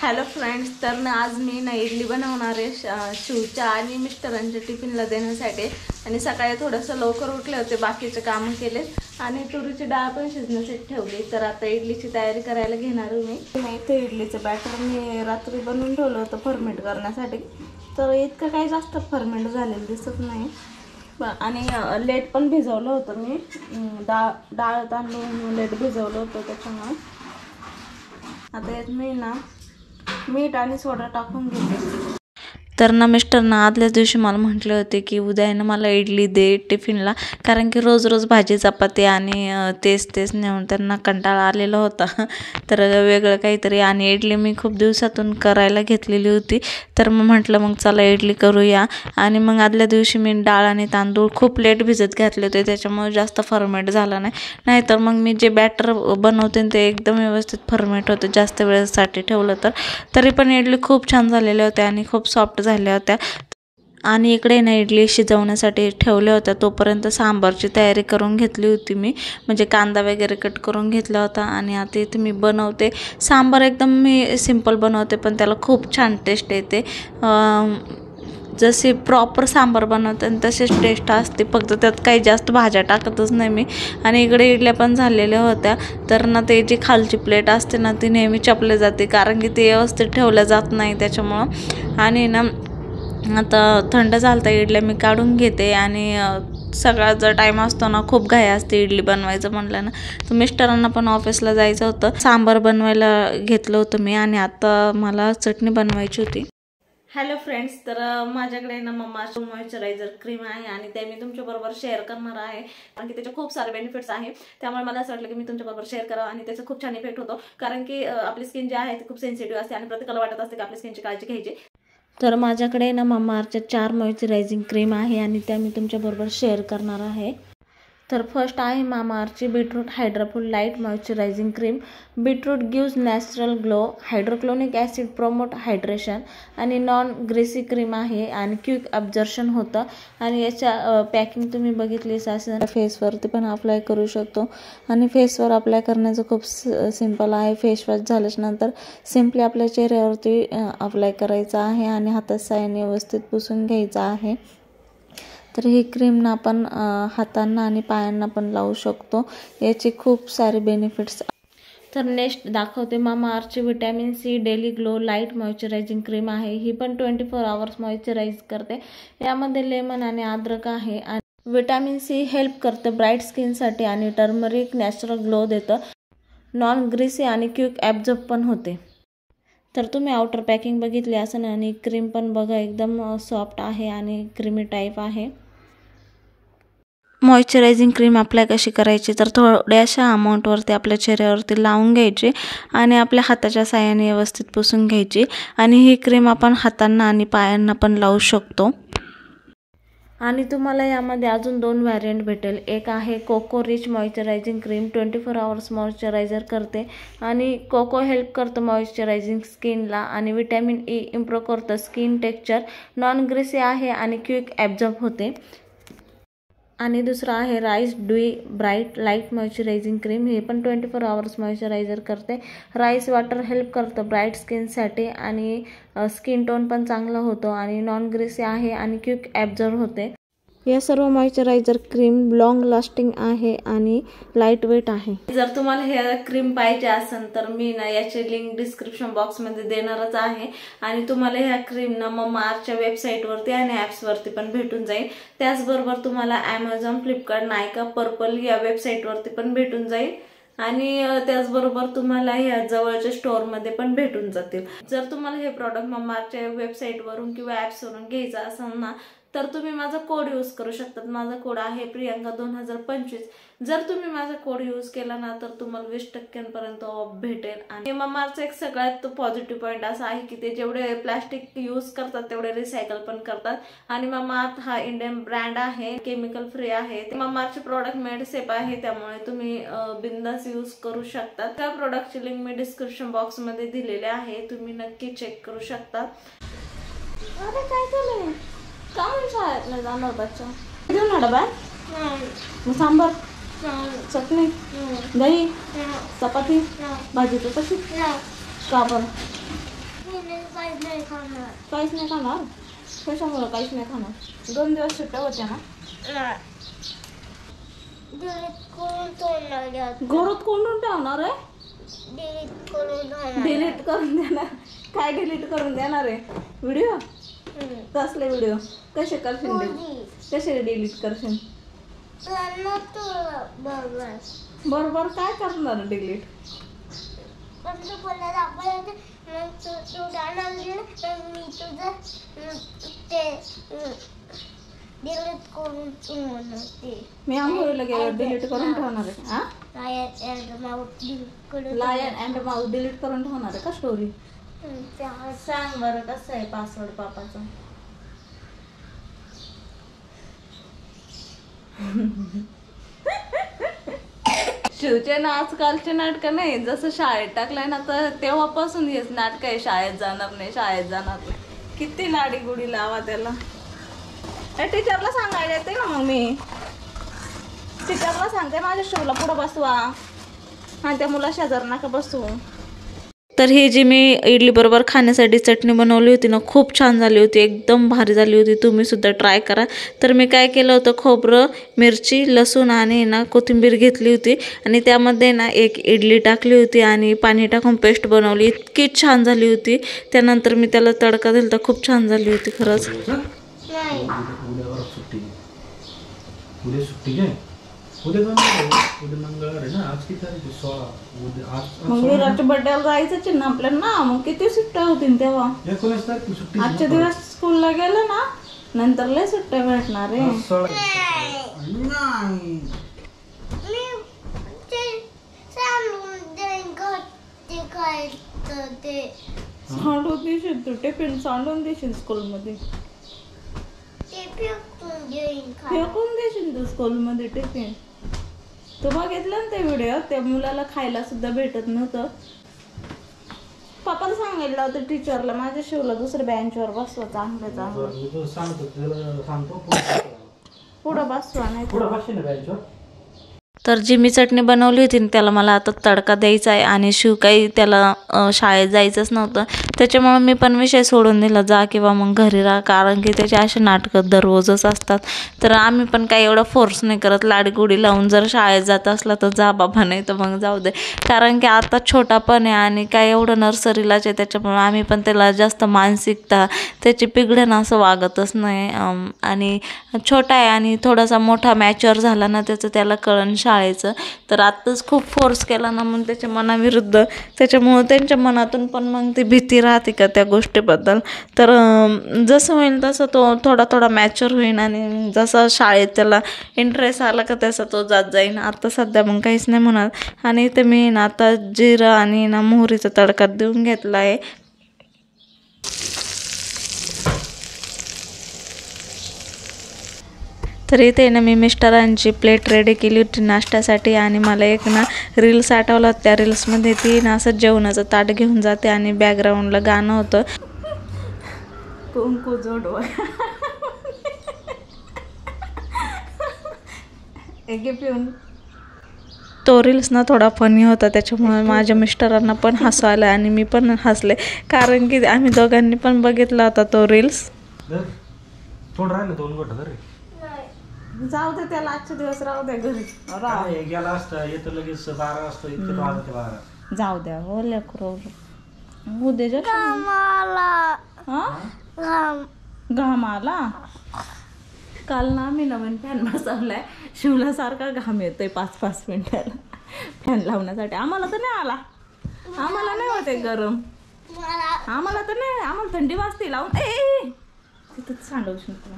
Hello friends, तर ना आज मी ना इडली बनवणार आहे शिवच्या आणि मिस्टरांच्या टिफिनला देण्यासाठी. आणि सकाळी थोडंसं लवकर उठले होते, बाकीचे कामं केले आणि तुरीची डाळ पण शिजण्यासाठी ठेवली. तर आता इडलीची तयारी करायला घेणार मी. इथे इडलीचं बॅटर मी रात्री बनवून ठेवलं होतं फर्मेंट करण्यासाठी. तर इतकं काही जास्त फर्मेंट झालेलं दिसत नाही. आणि लेट पण भिजवलं होतं मी, डाळ तांदूळ लेट भिजवलं होतं त्याच्यामुळे. आता यात मी ना मीठ आणि सोडा टाकून घेते. तर ना मिस्टरना आदल्याच दिवशी मला म्हटले होते की उद्या ना मला इडली दे टिफिनला, कारण की रोज रोज भाजी चपाती आणि तेच नेऊन त्यांना कंटाळा आलेला होता. तर वेगळं काहीतरी. आणि इडली मी खूप दिवसातून करायला घेतलेली होती. तर मग म्हटलं मग चला इडली करूया. आणि मग आदल्या दिवशी मी डाळ आणि तांदूळ खूप लेट भिजत घातले होते, त्याच्यामुळे जास्त फर्मेंट झालं नाही. नाहीतर मग मी जे बॅटर बनवते ते एकदम व्यवस्थित फर्मेंट होतं जास्त वेळेसाठी ठेवलं तर. तरी पण इडली खूप छान झालेल्या होत्या आणि खूप सॉफ्ट झाल्या होत्या. आणि इकडे ना इडली शिजवण्यासाठी ठेवल्या होत्या, तोपर्यंत सांबारची तयारी करून घेतली होती मी. म्हणजे कांदा वगैरे कट करून घेतला होता. आणि आता इथे मी बनवते सांबार. एकदम मी सिंपल बनवते पण त्याला खूप छान टेस्ट येते. जसे प्रॉपर सांबार बनवते आणि तसेच टेस्ट असते, फक्त त्यात काही जास्त भाज्या टाकतच नाही मी. आणि इकडे इडल्या पण झालेल्या होत्या. तर ना ते जी खालची प्लेट असते ना ती नेहमी चपले जाते, कारण की ती व्यवस्थित ठेवल्या जात नाही त्याच्यामुळं. आणि ना आता थंड झालता इडल्या मी काढून घेते. आणि सगळा टाईम असतो ना, खूप घाई असते इडली बनवायचं म्हटलं ना. तर मिस्टरांना पण ऑफिसला जायचं होतं, सांबार बनवायला घेतलं होतं मी. आणि आता मला चटणी बनवायची होती. हॅलो फ्रेंड्स, तर माझ्याकडे ना मम्माची मॉइश्चरायझर क्रीम आहे आणि ते मी तुमच्याबरोबर शेअर करणार आहे, कारण की त्याचे खूप सारे बेनिफिट्स आहे. त्यामुळे मला असं वाटलं की मी तुमच्याबरोबर शेअर करावं. आणि त्याचा खूप छान इफेक्ट होतो, कारण की आपली स्किन जी आहे ती खूप सेन्सिटिव्ह असते आणि प्रत्येकाला वाटत असते की आपली स्किनची काळजी घ्यायची. तर माझ्याकडे ना मम्माअर्थच्या 4 मॉइश्चरायझिंग क्रीम आहे आणि त्या मी तुमच्याबरोबर शेअर करणार आहे. तर फर्स्ट आहे मामाअर्थची beetroot Hydrafull light moisturising cream. Beetroot gives natural glow, hyaluronic acid promote hydration आणि नॉन ग्रेसी क्रीम आहे आणि क्विक ॲब्झॉर्प्शन होतं. आणि याच्या पॅकिंग तुम्ही बघितली असेल. फेसवरती पण अप्लाय करू शकतो आणि फेसवर अप्लाय करण्याचं खूप सिंपल आहे. फेसवॉश झाल्याच्यानंतर सिम्पली आपल्या चेहऱ्यावरती अप्लाय करायचं आहे आणि हातात साह्याने व्यवस्थित पुसून घ्यायचं आहे. तर ही क्रीम ना आपण हातांना आणि पायांना पण लावू शकतो. याचे खूप सारे बेनिफिट्स. तर नेक्स्ट दाखवते मामाअर्थची vitamin C daily glow light moisturising cream आहे. ही पण 24 आवर्स मॉइश्चराईज करते. यामध्ये लेमन आणि अद्रक आहे. आणि विटॅमिन सी हेल्प करतं ब्राईट स्किनसाठी आणि टर्मरिक नॅचरल ग्लो देतं. नॉन ग्रीसी आणि क्विक ॲब्झॉर्ब पण होते. तर तुम्ही आउटर पॅकिंग बघितली असेल आणि क्रीम पण बघा, एकदम सॉफ्ट आहे आणि क्रीमी टाईप आहे. मॉइश्चरायझिंग क्रीम अप्लाय कशी करायची, तर थोड्याशा अमाऊंटवरती आपल्या चेहऱ्यावरती लावून घ्यायची आणि आपल्या हाताच्या साह्याने व्यवस्थित पुसून घ्यायची. आणि ही क्रीम आपण हातांना आणि पायांना पण लावू शकतो. आणि तुम्हाला यामध्ये अजून 2 व्हॅरियंट भेटेल. एक आहे cocoa rich moisturising cream, 24 hours moisturiser करते आणि कोको हेल्प करतं मॉइश्चरायझिंग स्किनला. आणि विटॅमिन ई इम्प्रूव्ह करतं स्किन टेक्स्चर. नॉन ग्रेसी आहे आणि क्विक ॲब्झॉर्ब होते. आणि दुसरा आहे rice dew bright light moisturising cream. हे पण 24 आवर्स मॉइश्चरायझर करते. राईस वॉटर हेल्प करतं ब्राईट स्किनसाठी आणि स्किन टोन पण चांगला होतो. आणि नॉन ग्रेसी आहे आणि क्विक ॲब्झॉर्ब होते. या सर्व मॉइश्चरायझर क्रीम लॉंग लास्टिंग आहे आणि लाईट वेट आहे. जर तुम्हाला हे क्रीम पाहिजे असेल तर मी ना याची लिंक डिस्क्रिप्शन बॉक्समध्ये देणारच आहे. आणि तुम्हाला ह्या क्रीम ना मामाअर्थच्या वेबसाईटवरती आणि ॲप्सवरती पण भेटून जाईल. त्याचबरोबर तुम्हाला ॲमेझॉन, फ्लिपकार्ट, नायका, पर्पल या वेबसाईटवरती पण भेटून जाईल. आणि त्याचबरोबर तुम्हाला ह्या जवळच्या स्टोअरमध्ये पण भेटून जातील. जर तुम्हाला हे प्रॉडक्ट मामाअर्थच्या वेबसाईटवरून किंवा ॲप्सवरून घ्यायचं असेल ना, तर तुम्ही माझा कोड यूज करू शकतात. माझा कोड आहे प्रियंका 2025. जर तुम्ही माझा कोड यूज केला ना तर तुम्हाला 20% ऑफ भेटेल. आणि मामाअर्थचा एक सगळ्यात पॉझिटिव्ह पॉईंट असा आहे की ते जेवढे प्लास्टिक यूज करतात तेवढे रिसायकल पण करतात. आणि मामाअर्थ हा इंडियन ब्रँड आहे, केमिकल फ्री आहे. मामाअर्थचे प्रोडक्ट मेड सेफ आहे, त्यामुळे तुम्ही बिंदास यूज करू शकता. त्या प्रोडक्टची लिंक मी डिस्क्रिप्शन बॉक्स मध्ये दिलेली आहे, तुम्ही नक्की चेक करू शकता. अरे काय झालंय, कामून शाळेतला जाणार बच्चा घेऊन ना डबा. सांबार, चटणी, दही, चपाती, भाजी चपाती का बरं. काहीच नाही खाणार. कशामुळे काहीच नाही खाणार? 2 दिवस सुट्ट्या होत्या ना. घरात कोंडून ठेवणार आहे. डिलीट करून देणार. काय डिलीट करून देणार आहे? व्हिडिओ? कसले व्हिडिओ? कसे करशील? कसे डिलीट करशील? बरोबर काय करणार डिलीट? मी आंघोळीला गेलो डिलीट करून ठेवणार आहे. लायन अँड माऊस डिलीट करून ठेवणार आहे का स्टोरी? सांग बरं कसं आहे पासवर्ड पापाचा? शिवचे ना आजकालचे नाटकं नाही. जसं शाळेत टाकलंय ना तर तेव्हापासून हेच नाटक आहे. शाळेत जाणार नाही, शाळेत जाणार नाही. किती लाडी गुडी लावा त्याला. टीचरला सांगायला येते ना. मग मी टीचरला सांगते माझ्या शिवला पुढं बसवा आणि त्या मुला शेजार नका बसू. तर ही जी मी इडली बरोबर खाण्यासाठी चटणी बनवली होती ना, खूप छान झाली होती. एकदम भारी झाली होती. तुम्ही सुद्धा ट्राय करा. तर मी काय केलं होतं, खोबरं, मिरची, लसूण आणि ना कोथिंबीर घेतली होती आणि त्यामध्ये ना एक इडली टाकली होती आणि पाणी टाकून पेस्ट बनवली. इतकी छान झाली होती. त्यानंतर मी त्याला तडका दिला तर खूप छान झाली होती खरंच. मग विराटच्या बर्थडेला जायचं ना आपल्याला. मग किती सुट्ट्या होतील तेव्हा? आजच्या दिवस स्कूलला गेलं ना नंतर लय सुट्ट्या भेटणार आहे. सांडून देशील तू टिफिन? सांडून देशील स्कूलमध्ये? फेकून देशील तू स्कूलमध्ये टिफिन? तू बघितलं ना ते व्हिडिओ? त्या मुलाला खायला सुद्धा भेटत नव्हतं. पप्पाला सांगायला होतं टीचरला माझ्या शिवला दुसऱ्या बेंचवर बसवा. चांगलं पुढं बसवा नाही. तर जी मी चटणी बनवली होती ना त्याला मला आता तडका द्यायचा आहे आणि शिव काही त्याला शाळेत जायचंच नव्हतं. त्याच्यामुळे मी पण विषय सोडून दिला, जा किंवा मग घरी राहा. कारण की त्याचे असे नाटकं दररोजच असतात. तर आम्ही पण काही एवढं फोर्स नाही करत. लाडीगुडी लावून जर शाळेत जात असला तर जा बाबा, नाही तर मग जाऊ दे. कारण की आता छोटा पण आहे आणि काय एवढं नर्सरीलाच आहे. त्याच्यामुळे आम्ही पण त्याला जास्त मानसिकता त्याची पिघडेन असं वागतच नाही. आणि छोटा आहे आणि थोडासा मोठा मॅच्युअर झाला ना त्याचं त्याला कळण शाळेचं. तर आत्ताच खूप फोर्स केला ना मग त्याच्या मनाविरुद्ध. त्याच्यामुळं त्यांच्या मनातून पण मग ती भीती राहते का त्या गोष्टीबद्दल. तर जसं होईल तसं तो थोडा थोडा मॅच्युअर होईल आणि जसं शाळेत त्याला इंटरेस्ट आला का तसा तो जात जाईन. आता सध्या मग काहीच नाही म्हणत. आणि इथे मी ना आता जिरं आणि ना मोहरीचा तडका देऊन घेतला आहे. तर इथे ना मी मिस्टरांची प्लेट रेडी केली होती नाश्त्यासाठी आणि मला एक ना रील्स आठवला. त्या रील्समध्ये ती ना असं जेवणाचं ताट घेऊन जाते आणि बॅकग्राऊंडला गाणं होतं, कुंकू जोडवा. पिऊन तो रील्स ना थोडा फनी होता. त्याच्यामुळे माझ्या मिस्टरांना पण हसू आलं आणि मी पण हसले. कारण की आम्ही दोघांनी पण बघितला होता तो रील्स. जाऊ दे त्याला आजचे दिवस राहू द्या घरी. गेला असता येतं लगेच 12 वाजता. इतके 12 ते 12 जाऊ द्या. हो लेकरो उद्या घाम आला. काल ना आम्ही नवीन फॅन बसवलाय. शिवला सारखा घाम येतोय 5-5 मिनिटाला फॅन लावण्यासाठी. आम्हाला तर नाही आला. आम्हाला नाही होते गरम. आम्हाला तर नाही. आम्हाला थंडी वाजते लावून. तिथंच सांडवशील तुला.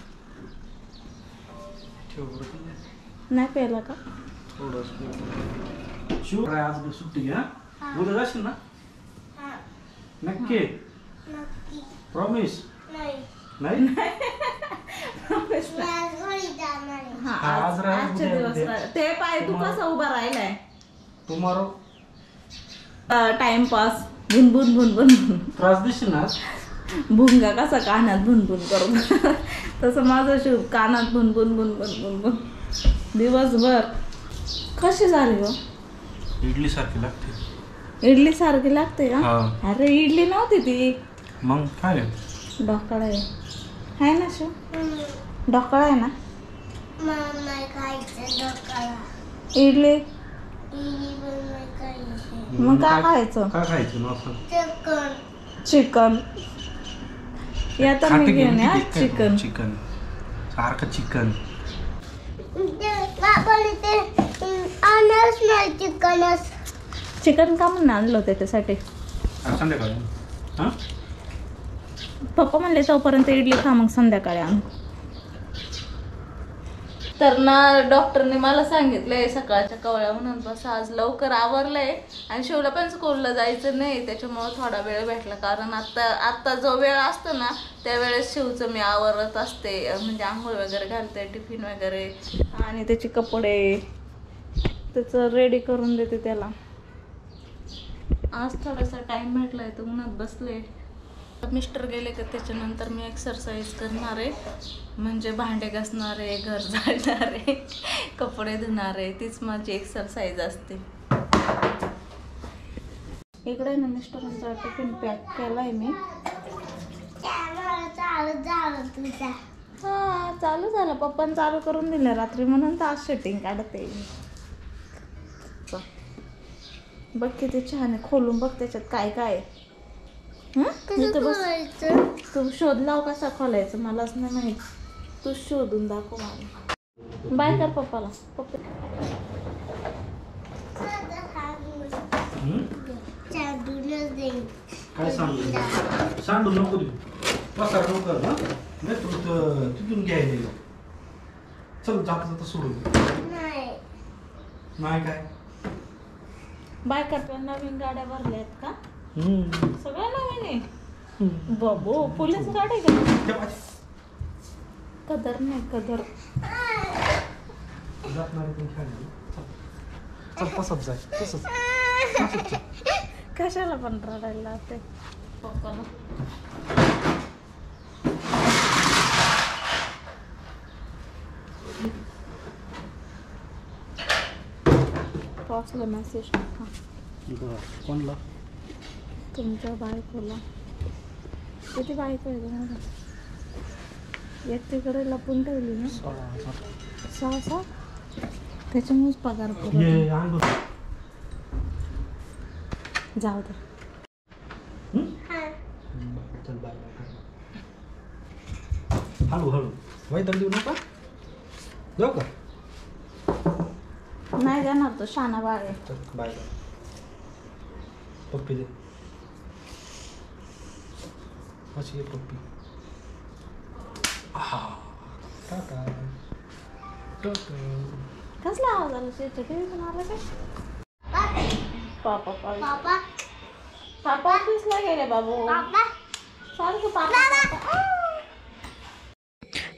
नाही प्यायला का? आज सुट्टी घ्या. उद्या जाशील ना? नक्की? प्रॉमिस? नाही. ते पाय तू कसा उभा राहिलाय? टुमॉरो टाइमपास भुनभुन भुनभुन त्रास देशील ना. भुंगा कसा कानात भुनभुन करून तसं माझं शिव कानात भुनभुन भुनभुन भुनभुन दिवसभर. कशी झाली ग? इडली सारखी लागते. इडली सारखी लागते का? अरे इडली नव्हती ती. मग काय ढोकळा आहे ना शिव? ढोकळा आहे ना? इडली मग काय खायचं? काय खायचं ना? चिकन या तर मी घेऊन या चिकन. चिकन सारखं चिकन. चिकन का म्हणून आणलं त्याच्यासाठी? संध्याकाळी हां पप्पा म्हणले तोपर्यंत इडली खा मग संध्याकाळी आण. तर ना डॉक्टरने मला सांगितलंय सकाळच्या कवळ्या म्हणून बस आज लवकर आवरलंय आणि शिवला पण स्कूलला जायचं नाही त्याच्यामुळे थोडा वेळ भेटला कारण आत्ता जो वेळ असतो ना त्यावेळेस शिवचं मी आवरत असते म्हणजे आंघोळ वगैरे घालते टिफिन वगैरे आणि त्याचे कपडे त्याचं रेडी करून देते त्याला. आज थोडासा टाइम भेटलाय तर उन्हात बसले. मिस्टर गेले का त्याच्यानंतर मी एक्सरसाइज करणार आहे म्हणजे भांडे घासणार आहे घर झाडणार आहे कपडे धुणार आहे तीच माझी एक्सरसाइज असते. इकडे ना मिस्टरांचा टिफिन पॅक केलाय मी. हा चालू झालं पप्पान चालू करून दिलं रात्री म्हणून तर आज शूटिंग काढते. बघ किती छान आहे खोलून बघ त्याच्यात काय काय तू शोध लाव कसा खोलायचं मलाच नाही माहित तू शोधून दाखव मला. बाय कर पप्पाला. काय सांडू नको पसार नको ना तिथून घ्यायला चल जाता जाता सोडून नाही काय बाय कर. नवीन गाड्या भरल्या आहेत का? सगळ्या नवीन आहे बाबू पोलीस गाडी का? कदर नाही कदर कशाला पण रडायला ते पप्पाला. पोचला मेसेज कोणला? तुमच्या बायकोला. किती बायको आहे तुम्हाला? एक तिकडे लपून ठेवली ना 6 त्याच्यामुळेच पगार करू. जाऊ दे. हळूहळू वैदन देऊ नका जाऊ का? नाही जाणार तो शाना बाळ आहे. बाय पप्पी दे अशी पप्पी. टाटा कसला आवाज आला शेच्या टीव्ही आला काय? पापा पापा पापा ऑफिसला गेले बाबू सारखं पापा.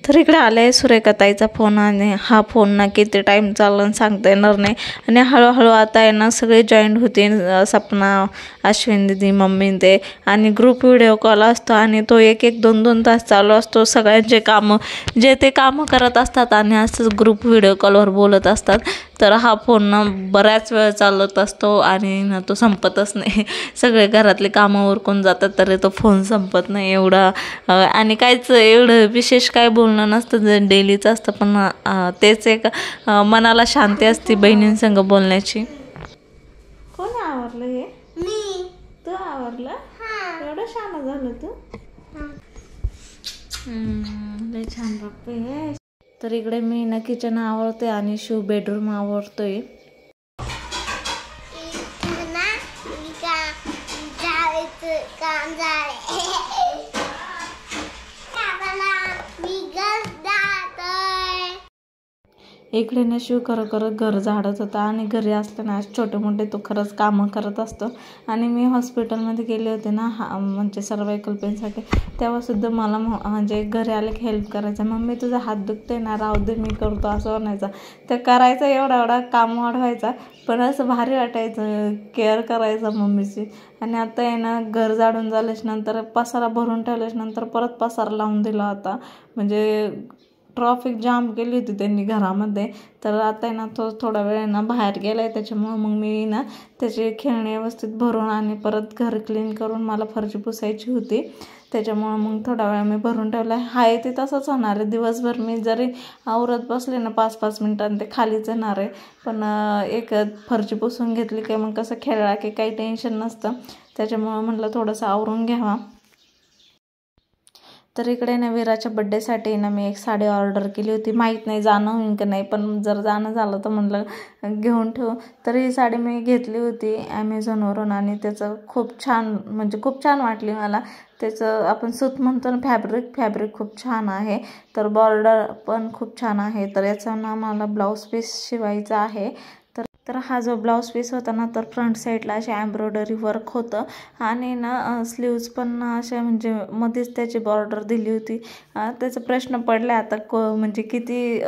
तर इकडे आले सुरेखाताईचा फोन आणि हा फोन ना किती टाईम चालला सांगता येणार नाही आणि हळूहळू आता आहे ना सगळे जॉईंट होतील सपना अश्विन दीदी मम्मी ते आणि ग्रुप व्हिडिओ कॉल असतो आणि तो 1-2 तास चालू असतो. सगळ्यांचे कामं जे ते कामं करत असतात आणि असंच ग्रुप व्हिडिओ कॉलवर बोलत असतात. तर हा फोन ना बऱ्याच वेळ चालत असतो आणि ना तो संपतच नाही. सगळे घरातले कामं उरकून जातात तरी तो फोन संपत नाही एवढा आणि काहीच एवढं विशेष काय बोलणं नसतं डेलीच असतं पण तेच एक मनाला शांती असते बहिणींसंग बोलण्याची. कोण आवरलं हे? मी. तू आवरलं? एवढं छान झालं तू. लय छान बघते हे. तर इकडे मी ना किचन आवरते आणि शिव बेडरूम आवरतोय. इकडे ना शिव खरं घर झाडत होता आणि घरी असताना छोटे मोठे तो खरंच कामं करत असतो. आणि मी हॉस्पिटलमध्ये गेले होते ना म्हणजे सर्वायकल पेनसाठी तेव्हासुद्धा मला म्हणजे घरी आले की हेल्प करायचा. मम्मी तुझा हात दुखते ना राहू दे मी करतो असं म्हणायचा. ते करायचं एवढा काम वाढवायचा पण असं भारी वाटायचं केअर करायचा मम्मीची. आणि आता आहे ना घर झाडून झाल्याच्या नंतर पसारा भरून ठेवल्याच्या नंतर परत पसारा लावून दिला होता म्हणजे ट्रॉफिक जाम केली होती त्यांनी घरामध्ये. तर आता आहे ना तो थोडा वेळ ना बाहेर गेला आहे, त्याच्यामुळं मग मी ना त्याचे खेळणे व्यवस्थित भरून आणि परत घर क्लीन करून मला फरशी पुसायची होती. त्याच्यामुळं मग थोडा वेळ मी भरून ठेवला आहे. ते तसंच होणार आहे दिवसभर. मी जरी आवरत बसले ना 5-5 मिनटांनी ते खालीच येणार आहे. पण एक फरशी पुसून घेतली की मग कसं खेळला की काही टेन्शन नसतं. त्याच्यामुळं म्हटलं थोडंसं आवरून घ्यावा. तर इकडे ना विराच्या बड्डेसाठी ना मी एक साडी ऑर्डर केली होती. माहीत नाही जाणं होईन का नाही, पण जर जाणं झालं तर म्हटलं घेऊन ठेवू. तर ही साडी मी घेतली होती ॲमेझॉनवरून आणि त्याचं खूप छान म्हणजे खूप छान वाटली मला. त्याचं आपण सूत म्हणतो ना फॅब्रिक खूप छान आहे. तर बॉर्डर पण खूप छान आहे. तर याचं ना मला ब्लाऊज पीस शिवायचा आहे. तर हा जो ब्लाऊज पीस होता ना तर फ्रंट साईडला असे एम्ब्रॉयडरी वर्क होतं आणि ना स्लीव्ज पण ना अशा म्हणजे मध्येच त्याची बॉर्डर दिली होती. त्याचा प्रश्न पडला आता म्हणजे किती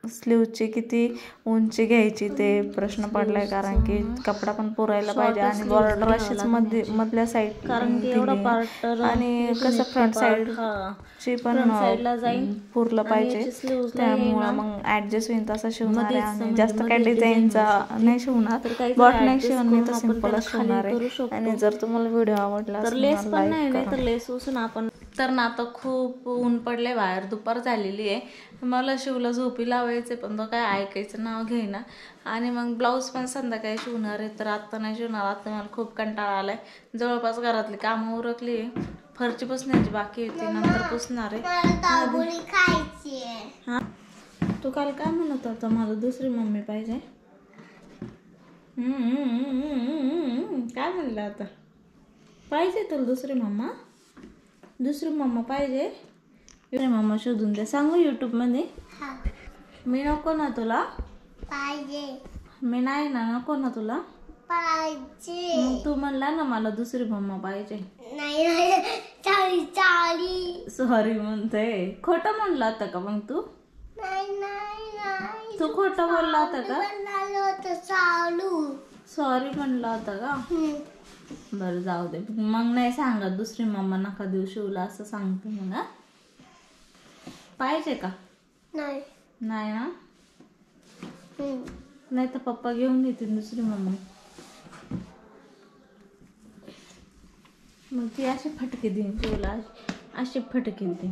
स्लीवची किती उंची घ्यायची ते प्रश्न पडलाय, कारण की कपडा पण पुरायला पाहिजे आणि बॉर्डर अशीच मधल्या साईड कारण की एवढा पार्ट आणि कसं फ्रंट साईडची पण पुरलं पाहिजे. त्यामुळं मग ॲडजस्ट होईल तसं शिवणार आहे आणि जास्त काही डिझाईनचा नाही शिवणार. बॉट नाही शिवून मी तर सिम्पलच शिवणार आहे. आणि जर तुम्हाला व्हिडिओ आवडला तर लेस पण नाही तर लेस उसून आपण तर ना आता खूप ऊन पडले बाहेर, दुपार झालेली आहे. मला शिवला झोपी लावायचे पण तो काय ऐकायचं नाव घेईना. आणि मग ब्लाऊज पण संध्याकाळी शिवणार आहे. तर आत्ता नाही शिवणार, आता मला खूप कंटाळा आलाय. जवळपास घरातली कामं उरकली, फरची पुसण्याची बाकी होती, नंतर पुसणार आहे. हा तू काल काय म्हणत होता मला दुसरी मम्मी पाहिजे? काय म्हणलं आता? पाहिजे तुला दुसरी मम्मा? दुसरी मम्मा पाहिजे? दुसरी मम्मा शोधून दे, सांगू यूट्यूबमध्ये. मी नको ना तुला पाहिजे? मी नाही ना, नको ना तुला पाहिजे. मग तू म्हणला ना मला दुसरी मम्मा पाहिजे. सॉरी म्हणते. खोटं म्हणलं होतं का मग तू? तू खोटं बोलला होता का? सॉरी म्हणला होता का? बरं जाऊ दे, मग नाही सांगत दुसरी मम्मा नका देऊ शिवला असं सांगते मग. पाहिजे का? नाही ना? नाही तर पप्पा घेऊन येतील दुसरी मम्मी. मग ती अशी फटके देईन शिवला, अशी फटके देईन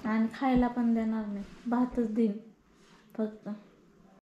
आणि खायला पण देणार नाही, भातच देईन फक्त.